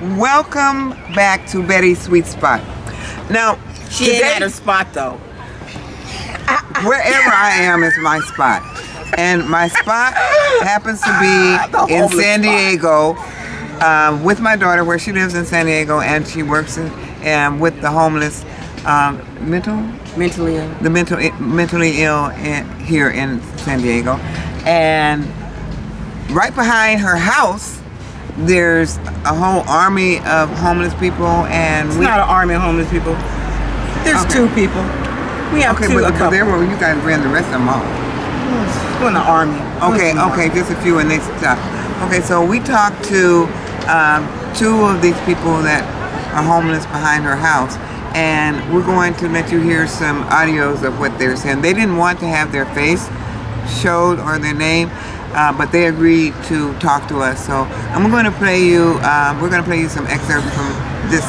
welcome back to Betty's Sweet Spot. Now, She ain't at her spot though. wherever I am is my spot. And my spot happens to be in homeless San spot. Diego with my daughter, where she lives in San Diego, and she works with the homeless, Mentally ill. the mentally ill here in San Diego. And right behind her house, there's a whole army of homeless people, and It's not an army of homeless people. There's Okay. two people. We have okay, two. A but couple. there where you guys ran the rest of them off. We're in the army. Okay, just a few, and they stopped. Okay, so we talked to two of these people that are homeless behind her house, and we're going to let you hear some audios of what they're saying. They didn't want to have their face showed or their name, but they agreed to talk to us. So I'm going to play you. We're going to play you some excerpts from this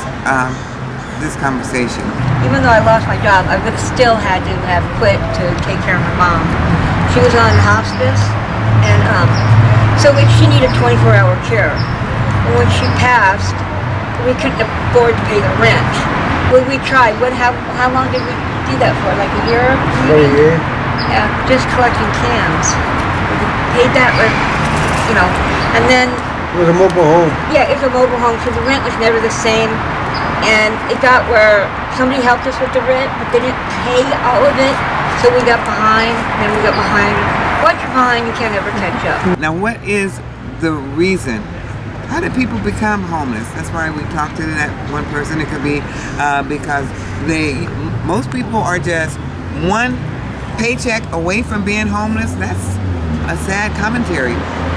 conversation. Even though I lost my job, I would have still had to have quit to take care of my mom. She was on hospice, and she needed 24-hour care. And when she passed, we couldn't afford to pay the rent. Well, we tried. How long did we do that for? Like a year? About a year. Yeah, just collecting cans. We paid that with, and then It was a mobile home. yeah, it was a mobile home, so the rent was never the same. And it got where somebody helped us with the rent, but they didn't pay all of it. So we got behind, and then we got behind. Once you're behind, you can't ever catch up. Now, what is the reason? How did people become homeless? That's why we talked to that one person. It could be because most people are just one paycheck away from being homeless. That's a sad commentary.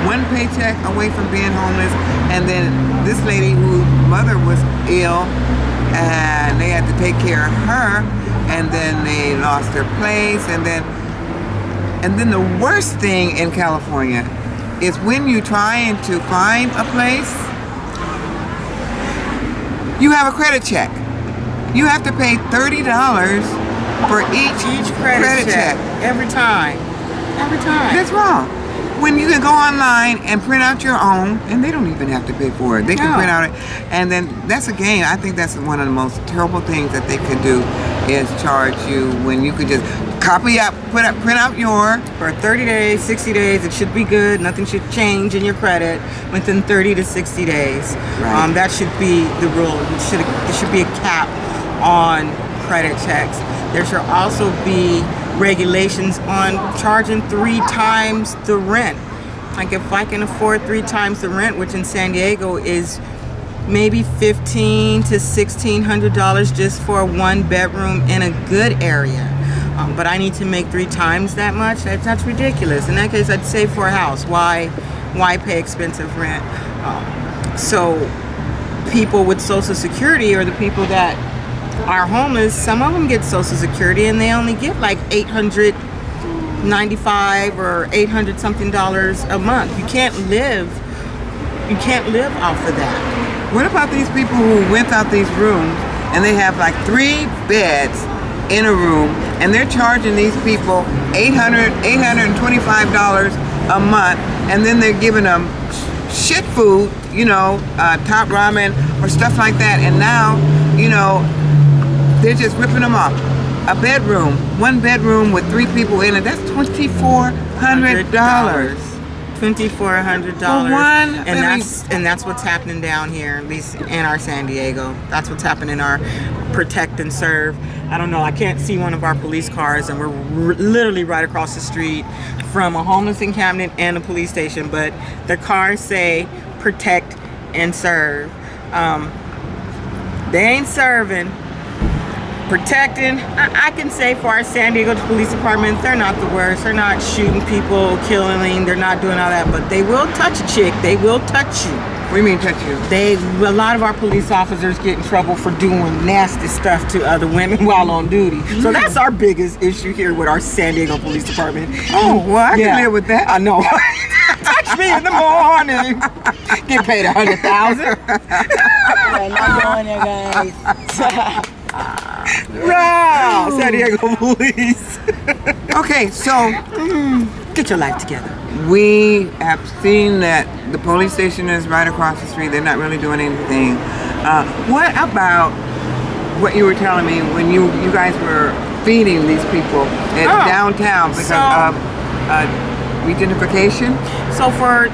One paycheck away from being homeless, and then this lady whose mother was ill, and they had to take care of her, and then they lost their place, and then the worst thing in California is when you're trying to find a place, you have a credit check. You have to pay $30 for each credit check. Every time. That's wrong. When you can go online and print out your own, and they don't even have to pay for it. They can No. print out it, and then that's a game. I think that's one of the most terrible things that they could do is charge you when you could just print out your. For 30 days, 60 days, it should be good. Nothing should change in your credit within 30 to 60 days. Right. That should be the rule. There should be a cap on credit checks. There should also be regulations on charging 3 times the rent. Like if I can afford 3 times the rent, which in San Diego is maybe $1,500 to $1,600 just for a 1-bedroom in a good area. But I need to make 3 times that much. That's ridiculous. In that case, I'd save for a house. Why pay expensive rent? So people with Social Security, or the people that are homeless, some of them get Social Security and they only get like $895 or $800 something a month. You can't live off of that. What about these people who rent out these rooms and they have like 3 beds in a room, and they're charging these people $825 a month, and then they're giving them shit food, top ramen or stuff like that, and now, they're just ripping them off. A bedroom, 1 bedroom with 3 people in it, that's $2,400. $2,400 For one, and that's what's happening down here, at least in our San Diego. That's what's happening in our protect and serve. I don't know, I can't see one of our police cars, and we're literally right across the street from a homeless encampment and a police station, but the cars say protect and serve. They ain't serving. Protecting, I can say for our San Diego Police Department, they're not the worst. They're not shooting people, killing, they're not doing all that, but they will touch a chick. They will touch you. What do you mean touch you? A lot of our police officers get in trouble for doing nasty stuff to other women while on duty. So that's our biggest issue here with our San Diego Police Department. Oh, well, I can live with that. I know. Touch me in the morning. Get paid $100,000. Not going there, guys. Wow, San Diego Police. Okay, so Get your life together. we have seen that the police station is right across the street. They're not really doing anything. What about what you were telling me when you guys were feeding these people at downtown because of regentrification? So for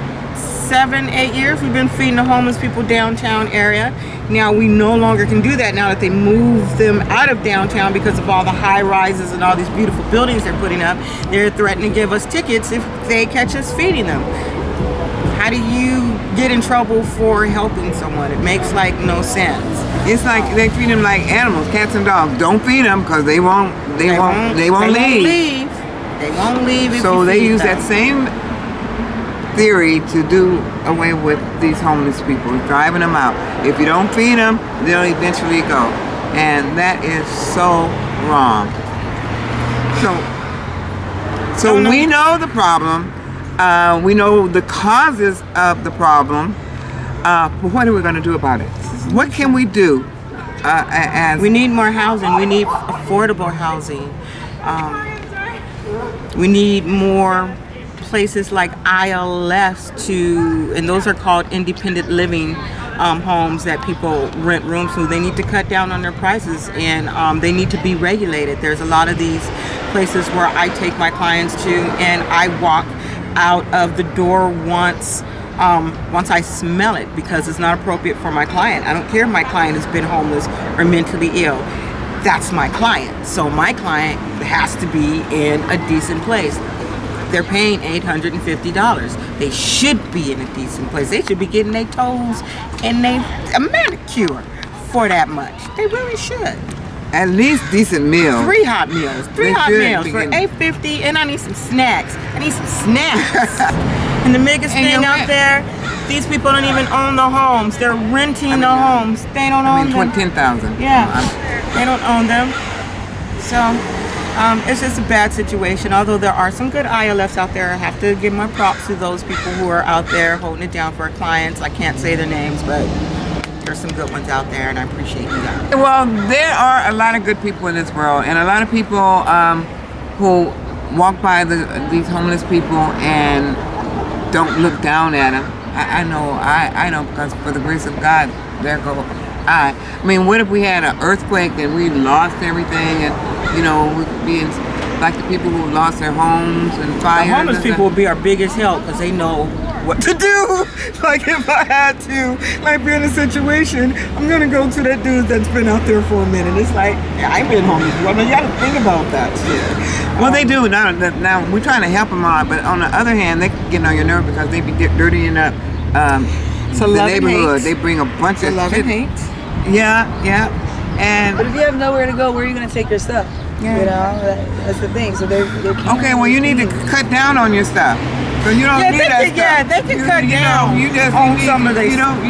7-8 years we've been feeding the homeless people downtown area. Now we no longer can do that now that they moved them out of downtown because of all the high rises and all these beautiful buildings they're putting up. They're threatening to give us tickets if they catch us feeding them. How do you get in trouble for helping someone? It makes like no sense. It's like they treat them like animals, cats and dogs. Don't feed them because they won't leave. They won't leave. They won't leave if So you they feed use them. that same theory to do away with these homeless people, driving them out. If you don't feed them, they'll eventually go, and that is so wrong. So we know the problem. We know the causes of the problem. But what are we going to do about it? What can we do? We need more housing. We need affordable housing. We need more places like ILFs and those are called independent living homes that people rent rooms to. They need to cut down on their prices, and they need to be regulated. There's a lot of these places where I take my clients to, and I walk out of the door once I smell it, because it's not appropriate for my client. I don't care if my client has been homeless or mentally ill. That's my client. So my client has to be in a decent place. They're paying $850. They should be in a decent place. They should be getting their toes and a manicure for that much. They really should. At least decent meals. 3 hot meals. They 3 hot should meals be for getting- $850, and I need some snacks. And the biggest And thing you're out right. there, these people don't even own the homes. They're renting the homes. They don't own them. 10,000. Yeah, they don't own them. So it's just a bad situation. Although there are some good ILFs out there, I have to give my props to those people who are out there holding it down for our clients. I can't say their names, but there's some good ones out there, and I appreciate you guys. Well, there are a lot of good people in this world, and a lot of people who walk by these homeless people and don't look down at them. I know, because for the grace of God, there go I. I mean, what if we had an earthquake and we lost everything, and we could be like the people who lost their homes and fires? The homeless people will be our biggest help because they know what to do. Like if I had to, be in a situation, I'm gonna go to that dude that's been out there for a minute. It's like, yeah, I ain't been homeless before. I mean, you gotta think about that shit. Well, they do now. We're trying to help them out, but on the other hand, they get on your nerve because they be dirtying up the love and neighborhood. hate. They bring a bunch of Love shit. and hate. Yeah. And But if you have nowhere to go, where are you going to take your stuff? Yeah. You know, that's the thing. So they're okay, well, you need to cut down on your stuff. So you don't need that stuff. they can cut down on some of their You don't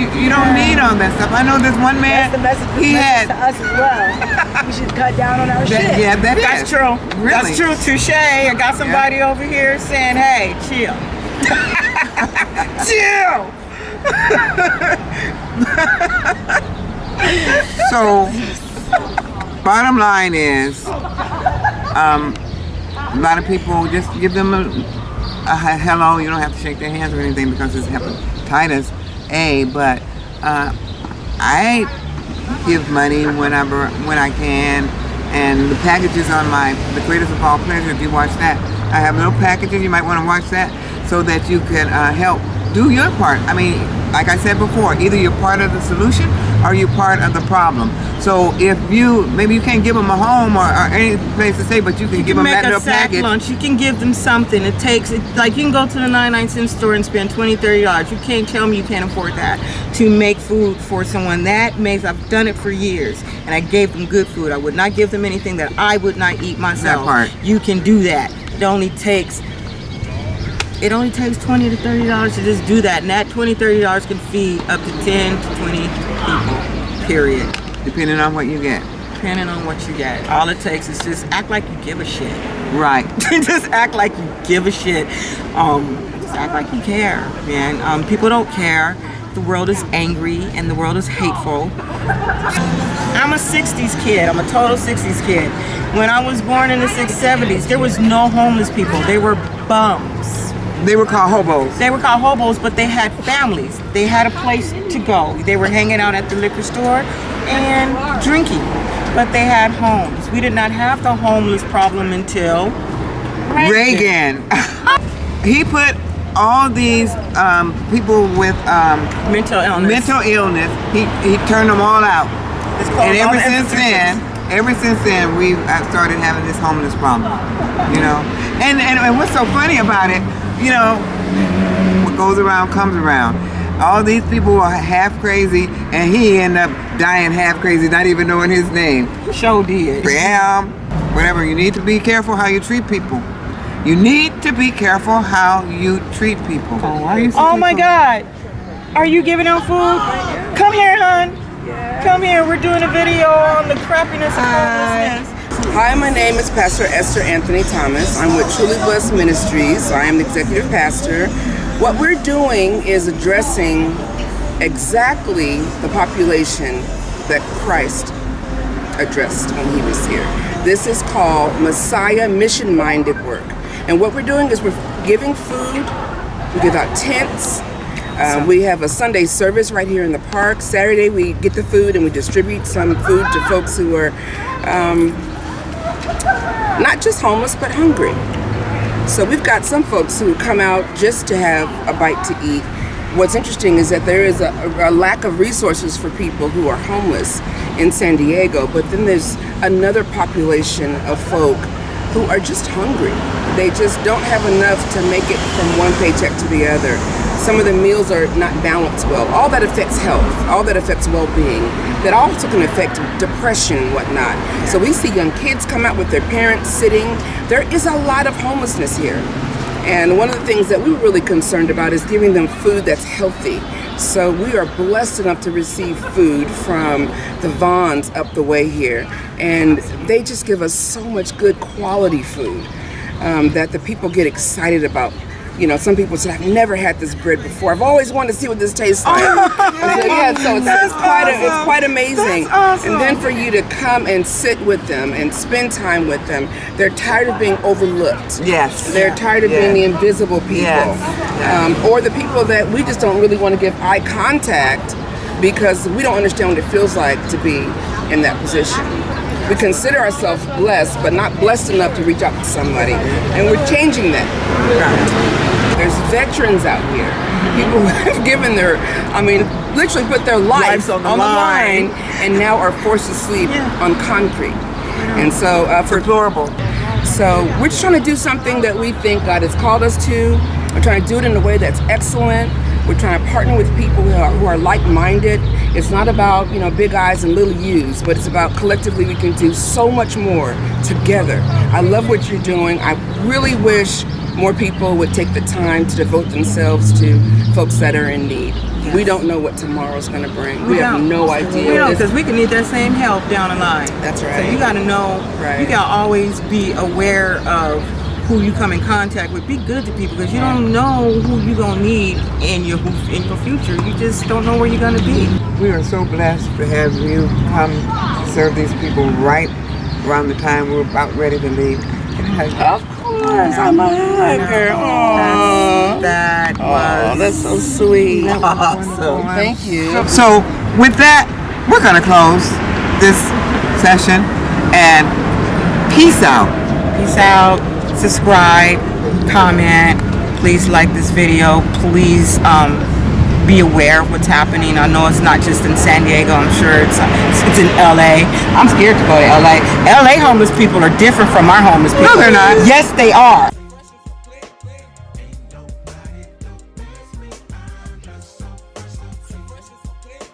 need all that stuff. I know this one man. That's the message, He message had. to us as well. We should cut down on our shit. Yeah, That's is. true. Really? That's true. Touche. I got somebody over here saying, "Hey, chill, chill." So, bottom line is, a lot of people just give them a hello. You don't have to shake their hands or anything because it's hepatitis A. But I give money when I can, and the packages on the Greatest of All Pleasure. If you watch that, I have little packages. You might want to watch that so that you can help do your part. I mean, like I said before, either you're part of the solution or you're part of the problem. So if maybe you can't give them a home or any place to stay, but you can give them that make little a sack package. lunch. You can give them something. It takes, like you can go to the 99-cent store and spend $20, $30. You can't tell me you can't afford that to make food for someone. That makes, I've done it for years, and I gave them good food. I would not give them anything that I would not eat myself. That part. You can do that. It only takes $20 to $30 to just do that, and that $20, $30 can feed up to 10 to 20 people, period. Depending on what you get. Depending on what you get. All it takes is just act like you give a shit. Right. Just act like you give a shit. Just act like you care, man. People don't care. The world is angry and the world is hateful. I'm a 60s kid. I'm a total 60s kid. When I was born in the 70s, there was no homeless people. They were bums. They were called hobos. They were called hobos, but they had families. They had a place to go. They were hanging out at the liquor store and drinking, but they had homes. We did not have the homeless problem until Reagan. He put all these people with mental illness. He turned them all out. It's called And all ever the since then, we've started having this homeless problem. You know, and what's so funny about it, you know, what goes around comes around. All these people are half crazy, and he ended up dying half crazy, not even knowing his name. Show did. Bam, whatever. You need to be careful how you treat people. You need to be careful how you treat people. Oh my God. Are you giving out food? Come here, hon. Come here. We're doing a video on the crappiness of homelessness. Hi, my name is Pastor Esther Anthony Thomas. I'm with Truly Blessed Ministries. I am the executive pastor. What we're doing is addressing exactly the population that Christ addressed when he was here. This is called Messiah mission-minded work. And what we're doing is we're giving food, we give out tents, we have a Sunday service right here in the park. Saturday we get the food and we distribute some food to folks who are not just homeless but hungry. So we've got some folks who come out just to have a bite to eat. What's interesting is that there is a lack of resources for people who are homeless in San Diego, but then there's another population of folk who are just hungry. They just don't have enough to make it from one paycheck to the other. Some of the meals are not balanced well. All that affects health, all that affects well-being. That also can affect depression and whatnot. So we see young kids come out with their parents sitting. There is a lot of homelessness here. And one of the things that we were really concerned about is giving them food that's healthy. So we are blessed enough to receive food from the Vons up the way here. And they just give us so much good quality food that the people get excited about. You know, some people say, I've never had this bread before. I've always wanted to see what this tastes like. So it's quite amazing. Awesome. And then for you to come and sit with them and spend time with them, they're tired of being overlooked. Yes. They're tired of being the invisible people. Yes. Or the people that we just don't really want to give eye contact because we don't understand what it feels like to be in that position. We consider ourselves blessed, but not blessed enough to reach out to somebody. And we're changing that. There's veterans out here. People who have given literally put their lives on the line and now are forced to sleep on concrete. And so, Deplorable. So we're just trying to do something that we think God has called us to. We're trying to do it in a way that's excellent. We're trying to partner with people who are like-minded. It's not about, big eyes and little U's, but it's about collectively we can do so much more together. I love what you're doing. I really wish more people would take the time to devote themselves to folks that are in need. Yes. We don't know what tomorrow's going to bring. We have no idea. We don't, because we can need that same help down the line. That's right. So you got to know, you got to always be aware of who you come in contact with. Be good to people because you don't know who you're going to need in your future. You just don't know where you're going to be. We are so blessed to have you come serve these people right around the time we're about ready to leave. Of course. I'm a hugger. That's so sweet. Awesome. Thank you. So with that, we're going to close this session and peace out. Peace out. Subscribe, comment, please like this video, please be aware of what's happening. I know it's not just in San Diego, I'm sure it's in LA. I'm scared to go to LA. LA homeless people are different from our homeless people. No, they're not. Yes, they are.